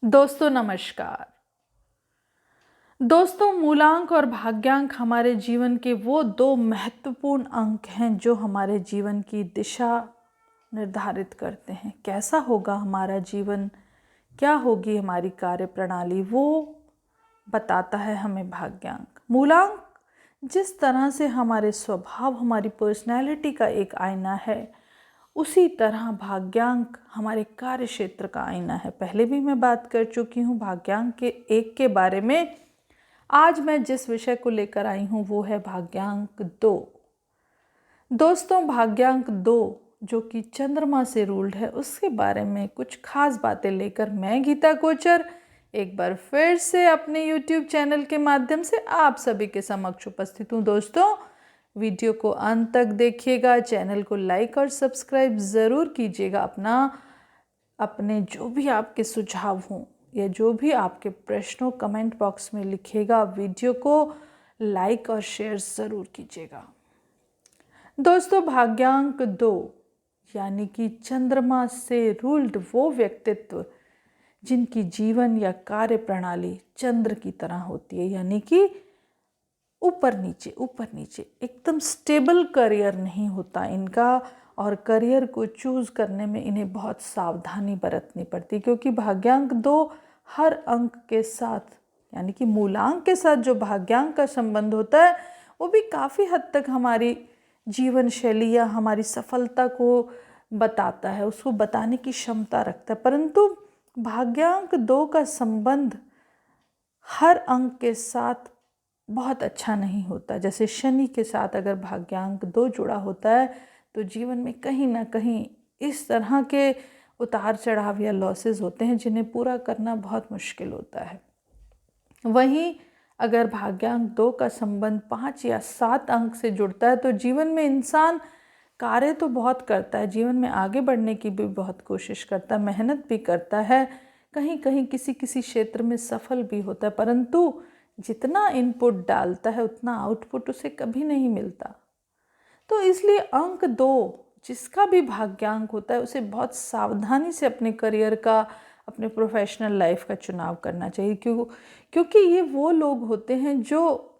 दोस्तों नमस्कार। दोस्तों, मूलांक और भाग्यांक हमारे जीवन के वो दो महत्वपूर्ण अंक हैं जो हमारे जीवन की दिशा निर्धारित करते हैं। कैसा होगा हमारा जीवन, क्या होगी हमारी कार्य प्रणाली, वो बताता है हमें भाग्यांक। मूलांक जिस तरह से हमारे स्वभाव, हमारी पर्सनैलिटी का एक आईना है, उसी तरह भाग्यांक हमारे कार्य क्षेत्र का आईना है। पहले भी मैं बात कर चुकी हूँ भाग्यांक के एक के बारे में। आज मैं जिस विषय को लेकर आई हूँ वो है भाग्यांक 2। दोस्तों, भाग्यांक 2 जो कि चंद्रमा से रूल्ड है, उसके बारे में कुछ खास बातें लेकर मैं गीता कोचर एक बार फिर से अपने YouTube चैनल के माध्यम से आप सभी के समक्ष उपस्थित हूँ। दोस्तों, वीडियो को अंत तक देखिएगा, चैनल को लाइक और सब्सक्राइब ज़रूर कीजिएगा। अपने जो भी आपके सुझाव हों या जो भी आपके प्रश्नों कमेंट बॉक्स में लिखिएगा। वीडियो को लाइक और शेयर ज़रूर कीजिएगा। दोस्तों, भाग्यांक 2 यानी कि चंद्रमा से रूल्ड वो व्यक्तित्व जिनकी जीवन या कार्य प्रणाली चंद्र की तरह होती है, यानी कि ऊपर नीचे एकदम स्टेबल करियर नहीं होता इनका, और करियर को चूज़ करने में इन्हें बहुत सावधानी बरतनी पड़ती, क्योंकि भाग्यांक 2 हर अंक के साथ यानी कि मूलांक के साथ जो भाग्यांक का संबंध होता है वो भी काफ़ी हद तक हमारी जीवन शैली या हमारी सफलता को बताता है, उसको बताने की क्षमता रखता है। परंतु भाग्यांक 2 का संबंध हर अंक के साथ बहुत अच्छा नहीं होता। जैसे शनि के साथ अगर भाग्यांक 2 जुड़ा होता है तो जीवन में कहीं ना कहीं इस तरह के उतार चढ़ाव या लॉसेस होते हैं जिन्हें पूरा करना बहुत मुश्किल होता है। वहीं अगर भाग्यांक 2 का संबंध 5 या 7 अंक से जुड़ता है तो जीवन में इंसान कार्य तो बहुत करता है, जीवन में आगे बढ़ने की भी बहुत कोशिश करता है, मेहनत भी करता है, कहीं कहीं किसी क्षेत्र में सफल भी होता है, परंतु जितना इनपुट डालता है उतना आउटपुट उसे कभी नहीं मिलता। तो इसलिए अंक 2 जिसका भी भाग्यांक होता है उसे बहुत सावधानी से अपने करियर का, अपने प्रोफेशनल लाइफ का चुनाव करना चाहिए। क्योंकि ये वो लोग होते हैं जो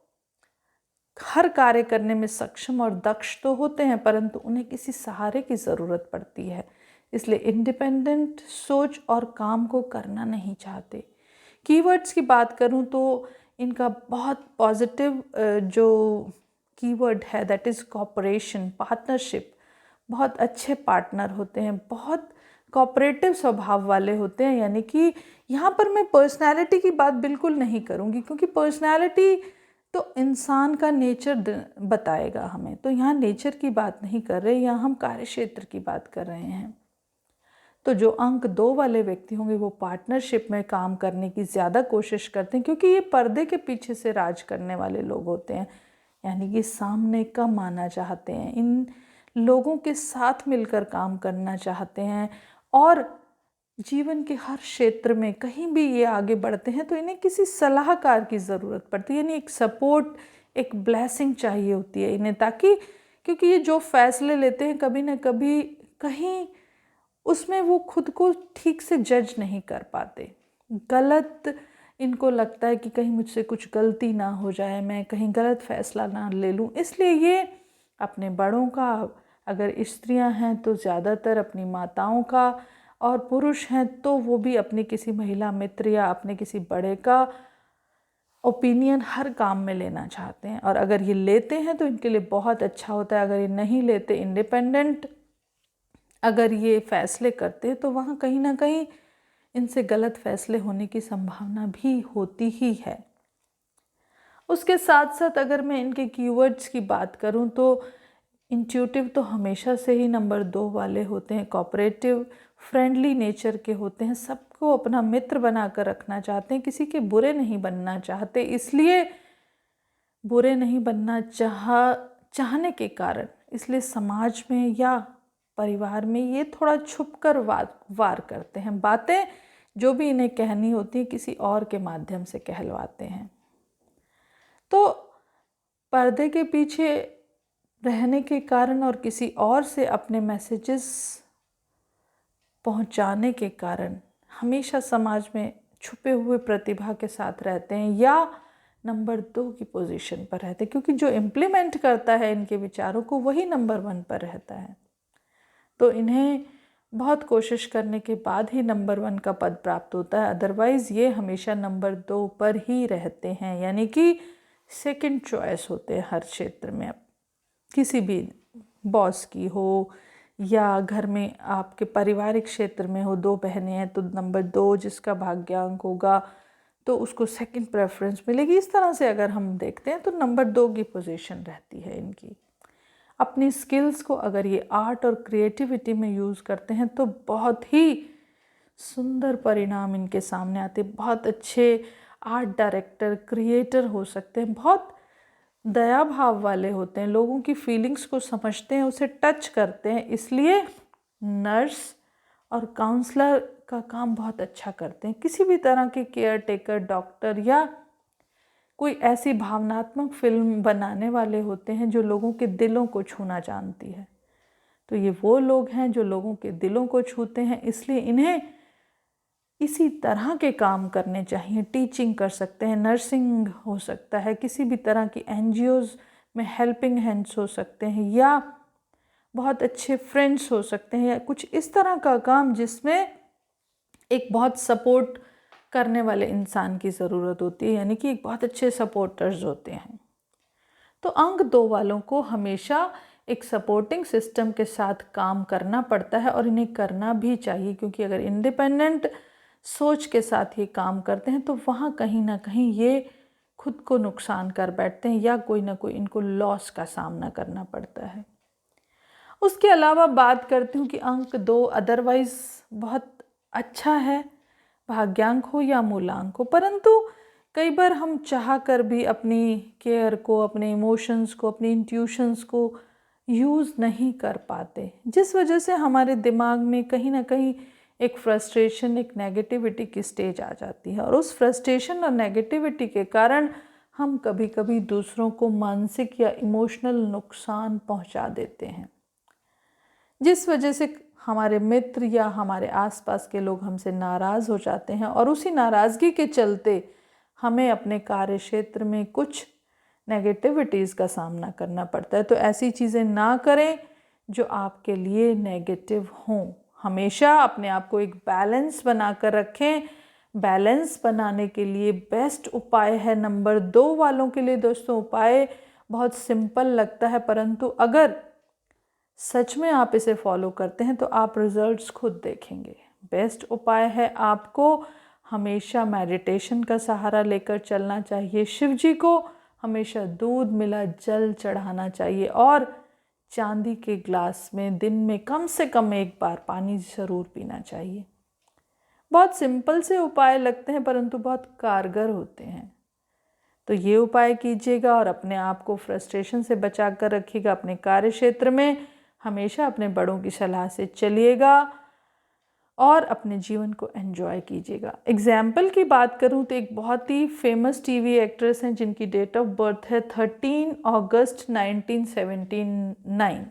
हर कार्य करने में सक्षम और दक्ष तो होते हैं, परंतु उन्हें किसी सहारे की ज़रूरत पड़ती है। इसलिए इंडिपेंडेंट सोच और काम को करना नहीं चाहते। कीवर्ड्स की बात करूं तो इनका बहुत पॉजिटिव जो कीवर्ड है दैट इज़ कॉपरेशन, पार्टनरशिप। बहुत अच्छे पार्टनर होते हैं, बहुत कॉपरेटिव स्वभाव वाले होते हैं। यानी कि यहाँ पर मैं पर्सनैलिटी की बात बिल्कुल नहीं करूँगी, क्योंकि पर्सनैलिटी तो इंसान का नेचर बताएगा हमें, तो यहाँ नेचर की बात नहीं कर रहे, यहाँ हम कार्य क्षेत्र की बात कर रहे हैं। तो जो अंक 2 वाले व्यक्ति होंगे वो पार्टनरशिप में काम करने की ज़्यादा कोशिश करते हैं, क्योंकि ये पर्दे के पीछे से राज करने वाले लोग होते हैं, यानी कि सामने कम आना चाहते हैं, इन लोगों के साथ मिलकर काम करना चाहते हैं, और जीवन के हर क्षेत्र में कहीं भी ये आगे बढ़ते हैं तो इन्हें किसी सलाहकार की ज़रूरत पड़ती है, यानी एक सपोर्ट, एक ब्लेसिंग चाहिए होती है इन्हें, ताकि क्योंकि ये जो फैसले लेते हैं कभी ना कभी कहीं उसमें वो खुद को ठीक से जज नहीं कर पाते। गलत इनको लगता है कि कहीं मुझसे कुछ गलती ना हो जाए, मैं कहीं गलत फैसला ना ले लूँ, इसलिए ये अपने बड़ों का, अगर स्त्रियां हैं तो ज़्यादातर अपनी माताओं का, और पुरुष हैं तो वो भी अपनी किसी महिला मित्र या अपने किसी बड़े का ओपिनियन हर काम में लेना चाहते हैं। और अगर ये लेते हैं तो इनके लिए बहुत अच्छा होता है, अगर ये नहीं लेते, इंडिपेंडेंट अगर ये फैसले करते हैं तो वहाँ कहीं ना कहीं इनसे गलत फैसले होने की संभावना भी होती ही है। उसके साथ साथ अगर मैं इनके कीवर्ड्स की बात करूं तो इंट्यूटिव तो हमेशा से ही नंबर 2 वाले होते हैं, कोऑपरेटिव, फ्रेंडली नेचर के होते हैं, सबको अपना मित्र बनाकर रखना चाहते हैं, किसी के बुरे नहीं बनना चाहते। इसलिए बुरे नहीं बनना चाहने के कारण इसलिए समाज में या परिवार में ये थोड़ा छुप कर वार करते हैं, बातें जो भी इन्हें कहनी होती है किसी और के माध्यम से कहलवाते हैं। तो पर्दे के पीछे रहने के कारण और किसी और से अपने मैसेजेस पहुंचाने के कारण हमेशा समाज में छुपे हुए प्रतिभा के साथ रहते हैं या नंबर 2 की पोजीशन पर रहते हैं, क्योंकि जो इम्प्लीमेंट करता है इनके विचारों को वही नंबर 1 पर रहता है। तो इन्हें बहुत कोशिश करने के बाद ही नंबर 1 का पद प्राप्त होता है, अदरवाइज़ ये हमेशा नंबर 2 पर ही रहते हैं, यानी कि सेकंड चॉइस होते हैं हर क्षेत्र में। किसी भी बॉस की हो या घर में आपके पारिवारिक क्षेत्र में हो, 2 बहनें हैं तो नंबर 2 जिसका भाग्यांक होगा तो उसको सेकंड प्रेफरेंस मिलेगी। इस तरह से अगर हम देखते हैं तो नंबर 2 की पोजीशन रहती है इनकी। अपनी स्किल्स को अगर ये आर्ट और क्रिएटिविटी में यूज़ करते हैं तो बहुत ही सुंदर परिणाम इनके सामने आते हैं। बहुत अच्छे आर्ट डायरेक्टर, क्रिएटर हो सकते हैं, बहुत दया भाव वाले होते हैं, लोगों की फीलिंग्स को समझते हैं, उसे टच करते हैं। इसलिए नर्स और काउंसलर का काम बहुत अच्छा करते हैं। किसी भी तरह के केयर टेकर, डॉक्टर या कोई ऐसी भावनात्मक फिल्म बनाने वाले होते हैं जो लोगों के दिलों को छूना जानती है। तो ये वो लोग हैं जो लोगों के दिलों को छूते हैं, इसलिए इन्हें इसी तरह के काम करने चाहिए। टीचिंग कर सकते हैं, नर्सिंग हो सकता है, किसी भी तरह की NGOs में हेल्पिंग हैंड्स हो सकते हैं, या बहुत अच्छे फ्रेंड्स हो सकते हैं, या कुछ इस तरह का काम जिसमें एक बहुत सपोर्ट करने वाले इंसान की ज़रूरत होती है, यानी कि एक बहुत अच्छे सपोर्टर्स होते हैं। तो अंक 2 वालों को हमेशा एक सपोर्टिंग सिस्टम के साथ काम करना पड़ता है और इन्हें करना भी चाहिए, क्योंकि अगर इंडिपेंडेंट सोच के साथ ये काम करते हैं तो वहाँ कहीं ना कहीं ये खुद को नुकसान कर बैठते हैं या कोई ना कोई इनको लॉस का सामना करना पड़ता है। उसके अलावा बात करती हूँ कि अंक 2 अदरवाइज़ बहुत अच्छा है, भाग्यांक हो या मूलांक हो, परंतु कई बार हम चाह कर भी अपनी केयर को, अपने इमोशंस को, अपनी इंट्यूशंस को यूज़ नहीं कर पाते, जिस वजह से हमारे दिमाग में कहीं ना कहीं एक फ्रस्ट्रेशन, एक नेगेटिविटी की स्टेज आ जाती है। और उस फ्रस्ट्रेशन और नेगेटिविटी के कारण हम कभी कभी दूसरों को मानसिक या इमोशनल नुकसान पहुंचा देते हैं, जिस वजह से हमारे मित्र या हमारे आसपास के लोग हमसे नाराज़ हो जाते हैं और उसी नाराज़गी के चलते हमें अपने कार्य क्षेत्र में कुछ नेगेटिविटीज़ का सामना करना पड़ता है। तो ऐसी चीज़ें ना करें जो आपके लिए नेगेटिव हों। हमेशा अपने आप को एक बैलेंस बना कर रखें। बैलेंस बनाने के लिए बेस्ट उपाय है नंबर 2 वालों के लिए दोस्तों, उपाय बहुत सिंपल लगता है, परंतु अगर सच में आप इसे फॉलो करते हैं तो आप रिजल्ट्स खुद देखेंगे। बेस्ट उपाय है आपको हमेशा मेडिटेशन का सहारा लेकर चलना चाहिए। शिव जी को हमेशा दूध मिला जल चढ़ाना चाहिए और चांदी के ग्लास में दिन में कम से कम 1 बार पानी ज़रूर पीना चाहिए। बहुत सिंपल से उपाय लगते हैं परंतु बहुत कारगर होते हैं। तो ये उपाय कीजिएगा और अपने आप को फ्रस्ट्रेशन से बचा कर रखिएगा। अपने कार्य क्षेत्र में हमेशा अपने बड़ों की सलाह से चलिएगा और अपने जीवन को एंजॉय कीजिएगा। एग्जाम्पल की बात करूं तो एक बहुत ही फेमस टीवी एक्ट्रेस हैं जिनकी डेट ऑफ बर्थ है 13 अगस्त 1979।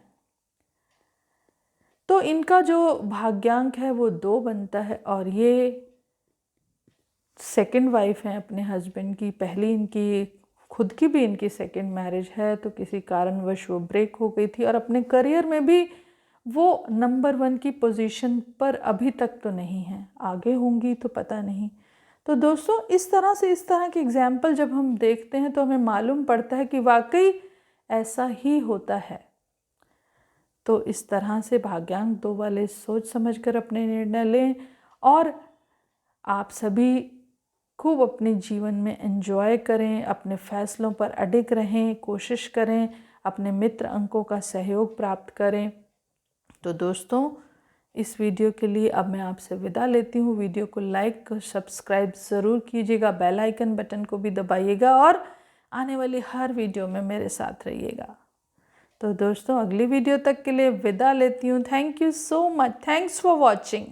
तो इनका जो भाग्यांक है वो 2 बनता है और ये सेकंड वाइफ हैं अपने हस्बैंड की। पहली इनकी खुद की भी इनकी सेकंड मैरिज है, तो किसी कारणवश वो ब्रेक हो गई थी और अपने करियर में भी वो नंबर 1 की पोजीशन पर अभी तक तो नहीं है, आगे होंगी तो पता नहीं। तो दोस्तों इस तरह के एग्जाम्पल जब हम देखते हैं तो हमें मालूम पड़ता है कि वाकई ऐसा ही होता है। तो इस तरह से भाग्यांक 2 वाले सोच समझकर अपने निर्णय लें और आप सभी खूब अपने जीवन में एंजॉय करें, अपने फैसलों पर अडिग रहें, कोशिश करें, अपने मित्र अंकों का सहयोग प्राप्त करें। तो दोस्तों इस वीडियो के लिए अब मैं आपसे विदा लेती हूँ। वीडियो को लाइक और सब्सक्राइब ज़रूर कीजिएगा, बेल आइकन बटन को भी दबाइएगा और आने वाली हर वीडियो में मेरे साथ रहिएगा। तो दोस्तों अगली वीडियो तक के लिए विदा लेती हूँ। Thank you so much. Thanks for watching.